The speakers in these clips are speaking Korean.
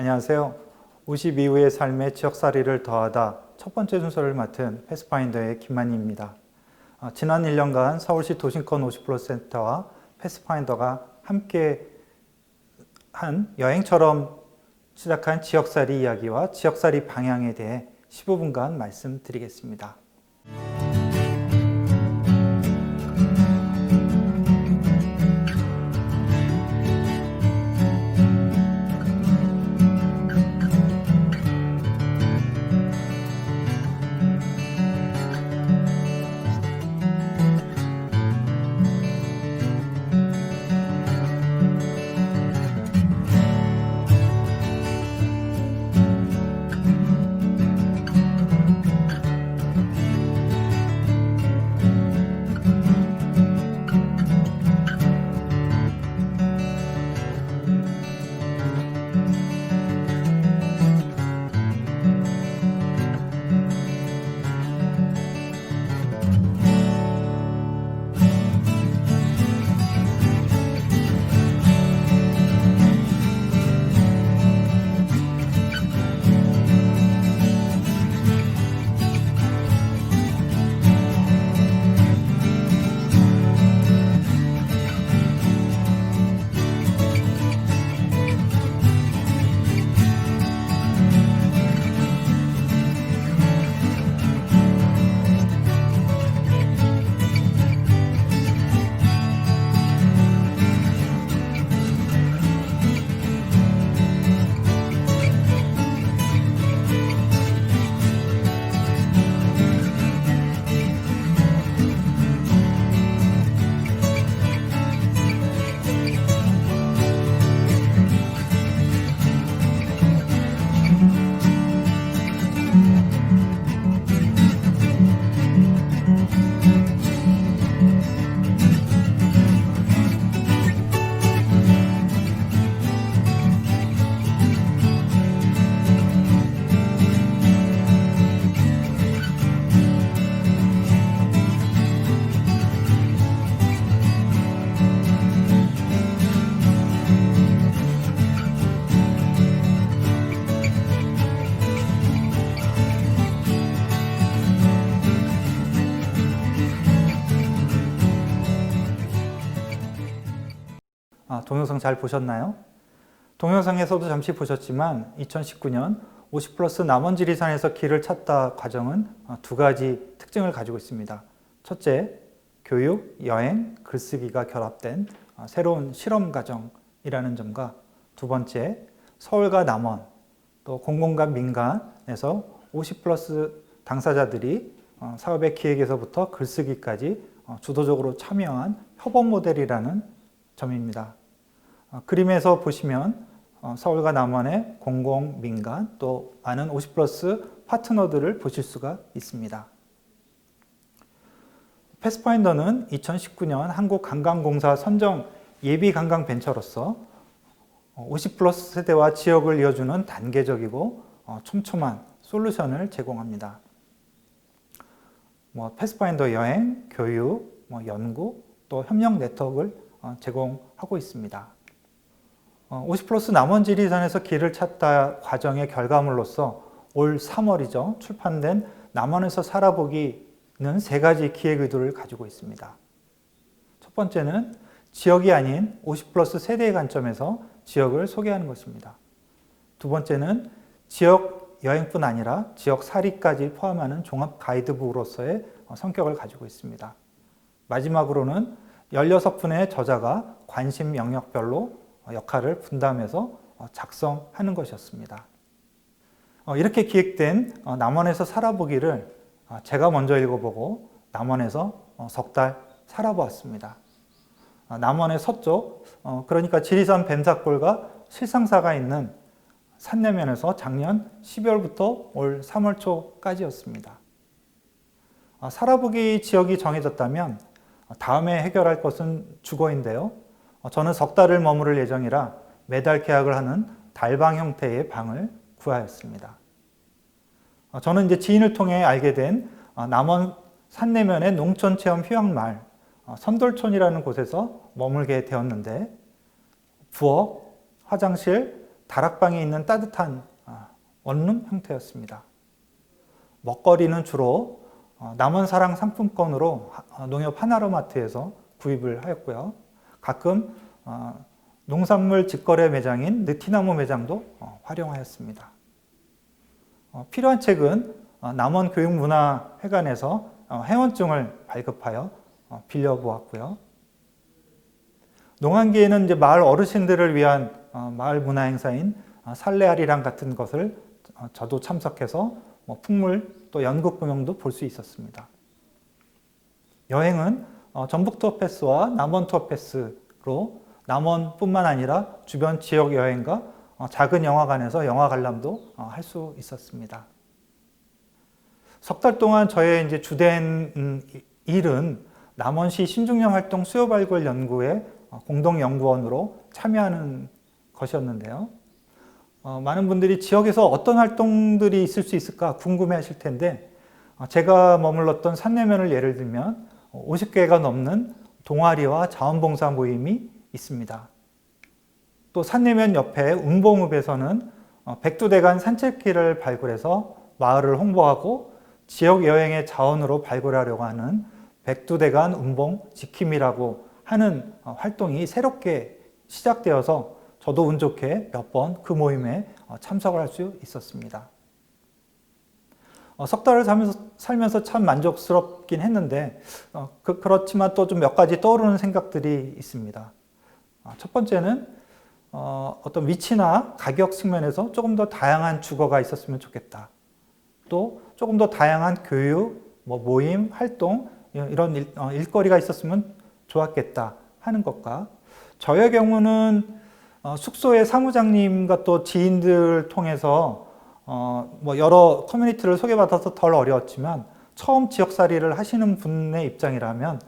안녕하세요. 50 이후의 삶의 지역살이를 더하다 첫 번째 순서를 맡은 패스파인더의 김만희입니다. 지난 1년간 서울시 도심권 50플러스 센터와 패스파인더가 함께 한 여행처럼 시작한 지역살이 이야기와 지역살이 방향에 대해 15분간 말씀드리겠습니다. 동영상 잘 보셨나요? 동영상에서도 잠시 보셨지만 2019년 50플러스 남원지리산에서 길을 찾다 과정은 두 가지 특징을 가지고 있습니다. 첫째, 교육, 여행, 글쓰기가 결합된 새로운 실험 과정이라는 점과 두 번째, 서울과 남원, 또 공공과 민간에서 50플러스 당사자들이 사업의 기획에서부터 글쓰기까지 주도적으로 참여한 협업 모델이라는 점입니다. 그림에서 보시면 서울과 남원의 공공, 민간, 또 많은 50플러스 파트너들을 보실 수가 있습니다. 패스파인더는 2019년 한국관광공사 선정 예비관광벤처로서 50플러스 세대와 지역을 이어주는 단계적이고 촘촘한 솔루션을 제공합니다. 패스파인더 여행, 교육, 연구, 또 협력 네트워크를 제공하고 있습니다. 50플러스 남원지리산에서 길을 찾다 과정의 결과물로서 올 3월이죠. 출판된 남원에서 살아보기는 세 가지 기획 의도를 가지고 있습니다. 첫 번째는 지역이 아닌 50플러스 세대의 관점에서 지역을 소개하는 것입니다. 두 번째는 지역 여행뿐 아니라 지역 살이까지 포함하는 종합 가이드북으로서의 성격을 가지고 있습니다. 마지막으로는 16분의 저자가 관심 영역별로 역할을 분담해서 작성하는 것이었습니다. 이렇게 기획된 남원에서 살아보기를 제가 먼저 읽어보고 남원에서 석 달 살아보았습니다. 남원의 서쪽, 그러니까 지리산 뱀사골과 실상사가 있는 산내면에서 작년 12월부터 올 3월 초까지였습니다. 살아보기 지역이 정해졌다면 다음에 해결할 것은 주거인데요. 저는 석 달을 머무를 예정이라 매달 계약을 하는 달방 형태의 방을 구하였습니다. 저는 이제 지인을 통해 알게 된 남원 산내면의 농촌체험 휴양마을 선돌촌이라는 곳에서 머물게 되었는데 부엌, 화장실, 다락방에 있는 따뜻한 원룸 형태였습니다. 먹거리는 주로 남원사랑 상품권으로 농협 하나로마트에서 구입을 하였고요. 가끔 농산물 직거래 매장인 느티나무 매장도 활용하였습니다. 필요한 책은 남원교육문화회관에서 회원증을 발급하여 빌려보았고요. 농한기에는 이제 마을 어르신들을 위한 마을 문화 행사인 살레아리랑 같은 것을 저도 참석해서 풍물 또 연극 공연도 볼 수 있었습니다. 여행은 전북 투어 패스와 남원 투어 패스로 남원뿐만 아니라 주변 지역 여행과 작은 영화관에서 영화 관람도 할 수 있었습니다. 석 달 동안 저의 이제 주된 일은 남원시 신중년 활동 수요 발굴 연구의 공동연구원으로 참여하는 것이었는데요. 많은 분들이 지역에서 어떤 활동들이 있을 수 있을까 궁금해 하실 텐데, 제가 머물렀던 산내면을 예를 들면 50개가 넘는 동아리와 자원봉사 모임이 있습니다. 또 산내면 옆에 운봉읍에서는 백두대간 산책길을 발굴해서 마을을 홍보하고 지역 여행의 자원으로 발굴하려고 하는 백두대간 운봉 지킴이라고 하는 활동이 새롭게 시작되어서 저도 운 좋게 몇 번 그 모임에 참석을 할 수 있었습니다. 석 달을 살면서 참 만족스럽긴 했는데 그렇지만 또 좀 몇 가지 떠오르는 생각들이 있습니다. 첫 번째는 어떤 위치나 가격 측면에서 조금 더 다양한 주거가 있었으면 좋겠다. 또 조금 더 다양한 교육, 모임, 활동 이런 일거리가 있었으면 좋았겠다 하는 것과, 저의 경우는 숙소의 사무장님과 또 지인들 통해서 여러 커뮤니티를 소개받아서 덜 어려웠지만, 처음 지역살이를 하시는 분의 입장이라면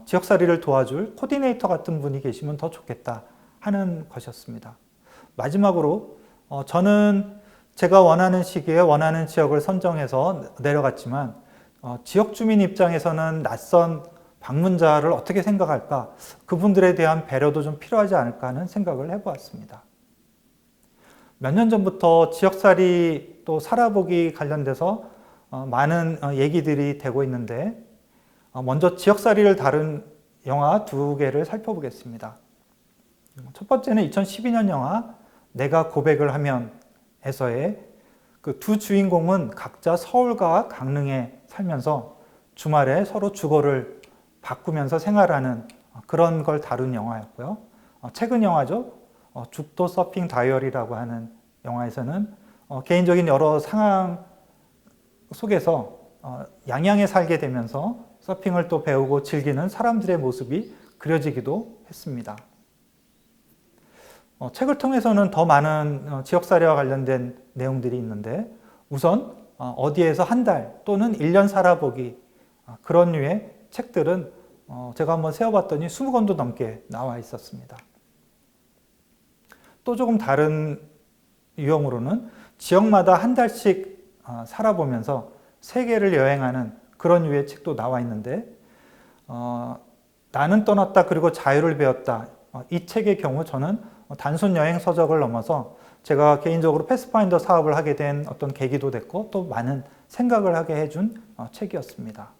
지역살이를 도와줄 코디네이터 같은 분이 계시면 더 좋겠다 하는 것이었습니다. 마지막으로 저는 제가 원하는 시기에 원하는 지역을 선정해서 내려갔지만 지역 주민 입장에서는 낯선 방문자를 어떻게 생각할까, 그분들에 대한 배려도 좀 필요하지 않을까 하는 생각을 해보았습니다. 몇 년 전부터 지역살이 또 살아보기 관련돼서 많은 얘기들이 되고 있는데, 먼저 지역살이를 다룬 영화 2개를 살펴보겠습니다. 첫 번째는 2012년 영화 내가 고백을 하면에서의 그 두 주인공은 각자 서울과 강릉에 살면서 주말에 서로 주거를 바꾸면서 생활하는 그런 걸 다룬 영화였고요. 최근 영화죠. 죽도 서핑 다이어리라고 하는 영화에서는 개인적인 여러 상황 속에서 양양에 살게 되면서 서핑을 또 배우고 즐기는 사람들의 모습이 그려지기도 했습니다. 책을 통해서는 더 많은 지역사회와 관련된 내용들이 있는데, 우선 어디에서 한 달 또는 1년 살아보기, 그런 류의 책들은 제가 한번 세어봤더니 20권도 넘게 나와 있었습니다. 또 조금 다른 유형으로는 지역마다 한 달씩 살아보면서 세계를 여행하는 그런 류의 책도 나와 있는데, 나는 떠났다 그리고 자유를 배웠다, 이 책의 경우 저는 단순 여행 서적을 넘어서 제가 개인적으로 패스파인더 사업을 하게 된 어떤 계기도 됐고, 또 많은 생각을 하게 해준 책이었습니다.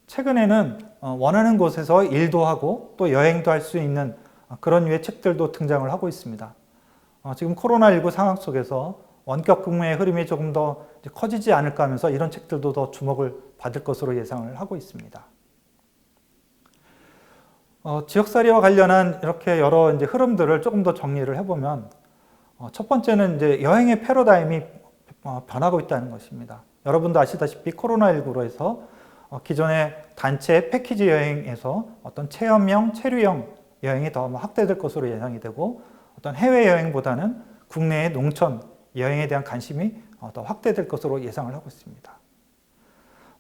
최근에는 원하는 곳에서 일도 하고 또 여행도 할 수 있는 그런 류의 책들도 등장을 하고 있습니다. 지금 코로나19 상황 속에서 원격 근무의 흐름이 조금 더 커지지 않을까 하면서 이런 책들도 더 주목을 받을 것으로 예상을 하고 있습니다. 지역살이와 관련한 이렇게 여러 이제 흐름들을 조금 더 정리를 해보면, 첫 번째는 이제 여행의 패러다임이 변하고 있다는 것입니다. 여러분도 아시다시피 코로나19로 해서 기존의 단체 패키지 여행에서 어떤 체험형, 체류형 여행이 더 확대될 것으로 예상이 되고, 어떤 해외여행보다는 국내의 농촌 여행에 대한 관심이 더 확대될 것으로 예상을 하고 있습니다.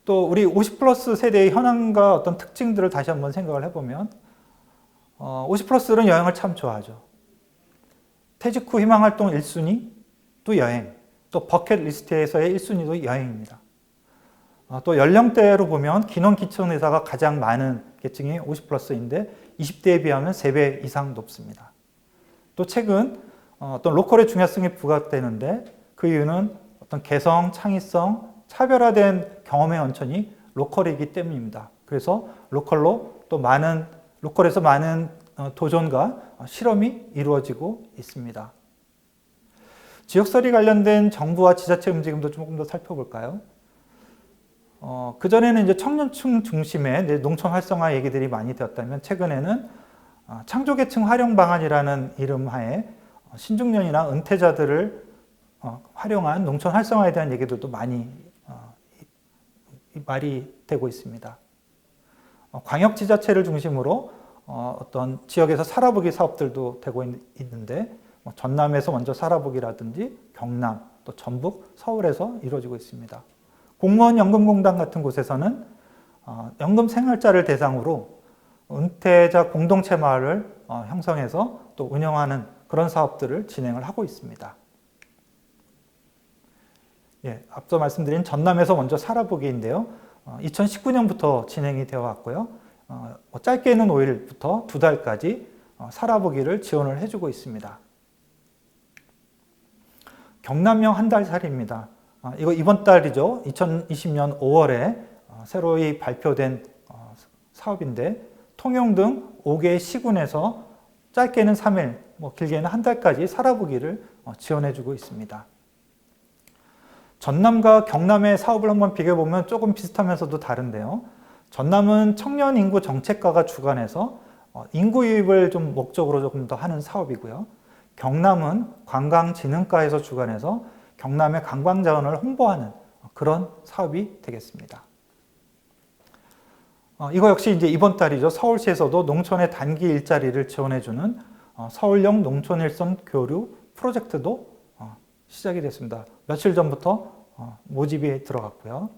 또 우리 50플러스 세대의 현황과 어떤 특징들을 다시 한번 생각을 해보면, 50플러스는 여행을 참 좋아하죠. 퇴직 후 희망활동 1순위도 여행, 또 버킷리스트에서의 1순위도 여행입니다. 또 연령대로 보면 기농기촌의사가 가장 많은 계층이 50플러스인데 20대에 비하면 3배 이상 높습니다. 또 최근 어떤 로컬의 중요성이 부각되는데 그 이유는 어떤 개성, 창의성, 차별화된 경험의 원천이 로컬이기 때문입니다. 그래서 로컬에서 많은 도전과 실험이 이루어지고 있습니다. 지역설이 관련된 정부와 지자체 움직임도 조금 더 살펴볼까요? 그전에는 이제 청년층 중심의 농촌 활성화 얘기들이 많이 되었다면 최근에는 창조계층 활용 방안이라는 이름 하에 신중년이나 은퇴자들을 활용한 농촌 활성화에 대한 얘기들도 많이 말이 되고 있습니다. 광역지자체를 중심으로 어떤 지역에서 살아보기 사업들도 되고 있는데 전남에서 먼저 살아보기라든지 경남, 또 전북, 서울에서 이루어지고 있습니다. 공무원 연금공단 같은 곳에서는 연금 생활자를 대상으로 은퇴자 공동체 마을을 형성해서 또 운영하는 그런 사업들을 진행을 하고 있습니다. 예, 앞서 말씀드린 전남에서 먼저 살아보기인데요. 2019년부터 진행이 되어 왔고요. 짧게는 5일부터 2달까지 살아보기를 지원을 해주고 있습니다. 경남형 한 달 살이입니다. 이거 이번 달이죠. 2020년 5월에 새로이 발표된 사업인데 통영 등 5개의 시군에서 짧게는 3일, 길게는 한 달까지 살아보기를 지원해주고 있습니다. 전남과 경남의 사업을 한번 비교해보면 조금 비슷하면서도 다른데요. 전남은 청년 인구 정책과가 주관해서 인구 유입을 좀 목적으로 조금 더 하는 사업이고요. 경남은 관광진흥과에서 주관해서 경남의 관광자원을 홍보하는 그런 사업이 되겠습니다. 이거 역시 이제 이번 달이죠. 서울시에서도 농촌의 단기 일자리를 지원해주는 서울형 농촌 일선 교류 프로젝트도 시작이 됐습니다. 며칠 전부터 모집이 들어갔고요.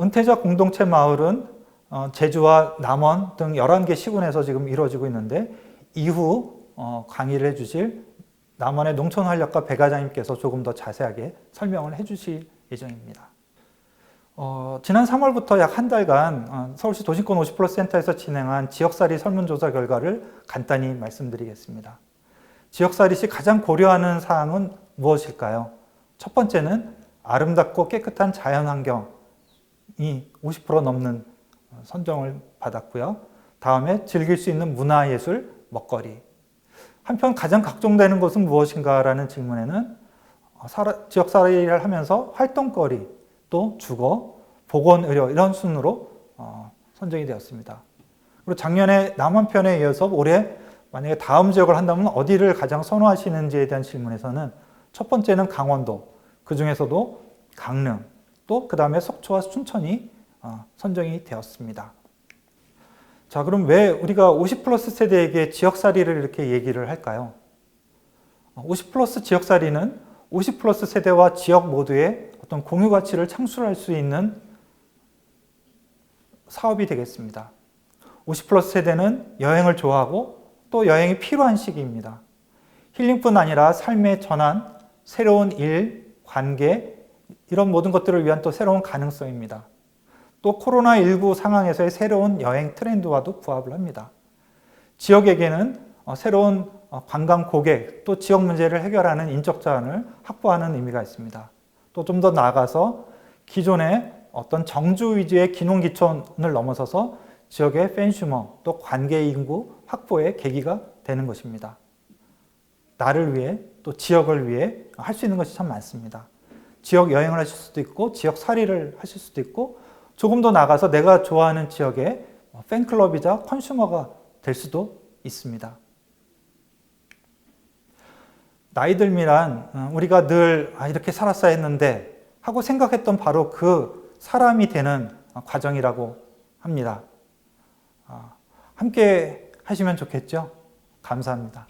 은퇴자 공동체 마을은 제주와 남원 등 11개 시군에서 지금 이루어지고 있는데 이후 강의를 해주실 남원의 농촌활력가 배 과장님께서 조금 더 자세하게 설명을 해주실 예정입니다. 지난 3월부터 약 한 달간 서울시 도심권 50% 센터에서 진행한 지역살이 설문조사 결과를 간단히 말씀드리겠습니다. 지역살이 시 가장 고려하는 사항은 무엇일까요? 첫 번째는 아름답고 깨끗한 자연환경이 50% 넘는 선정을 받았고요. 다음에 즐길 수 있는 문화예술, 먹거리. 한편 가장 각종되는 것은 무엇인가라는 질문에는 지역살이를 하면서 활동거리, 또 주거, 보건의료 이런 순으로 선정이 되었습니다. 그리고 작년에 남한편에 이어서 올해 만약에 다음 지역을 한다면 어디를 가장 선호하시는지에 대한 질문에서는 첫 번째는 강원도, 그 중에서도 강릉, 또 그 다음에 속초와 춘천이 선정이 되었습니다. 자, 그럼 왜 우리가 50+ 세대에게 지역살이를 이렇게 얘기를 할까요? 50+ 지역살이는 50+ 세대와 지역 모두의 어떤 공유 가치를 창출할 수 있는 사업이 되겠습니다. 50+ 세대는 여행을 좋아하고 또 여행이 필요한 시기입니다. 힐링뿐 아니라 삶의 전환, 새로운 일, 관계 이런 모든 것들을 위한 또 새로운 가능성입니다. 또 코로나19 상황에서의 새로운 여행 트렌드와도 부합을 합니다. 지역에게는 새로운 관광 고객, 또 지역 문제를 해결하는 인적 자원을 확보하는 의미가 있습니다. 또 좀 더 나아가서 기존의 어떤 정주 위주의 기농기촌을 넘어서서 지역의 팬슈머, 또 관계 인구 확보의 계기가 되는 것입니다. 나를 위해, 또 지역을 위해 할 수 있는 것이 참 많습니다. 지역 여행을 하실 수도 있고, 지역 살이를 하실 수도 있고, 조금 더 나아가서 내가 좋아하는 지역의 팬클럽이자 컨슈머가 될 수도 있습니다. 나이 들면 우리가 늘 이렇게 살았어야 했는데 하고 생각했던 바로 그 사람이 되는 과정이라고 합니다. 함께 하시면 좋겠죠? 감사합니다.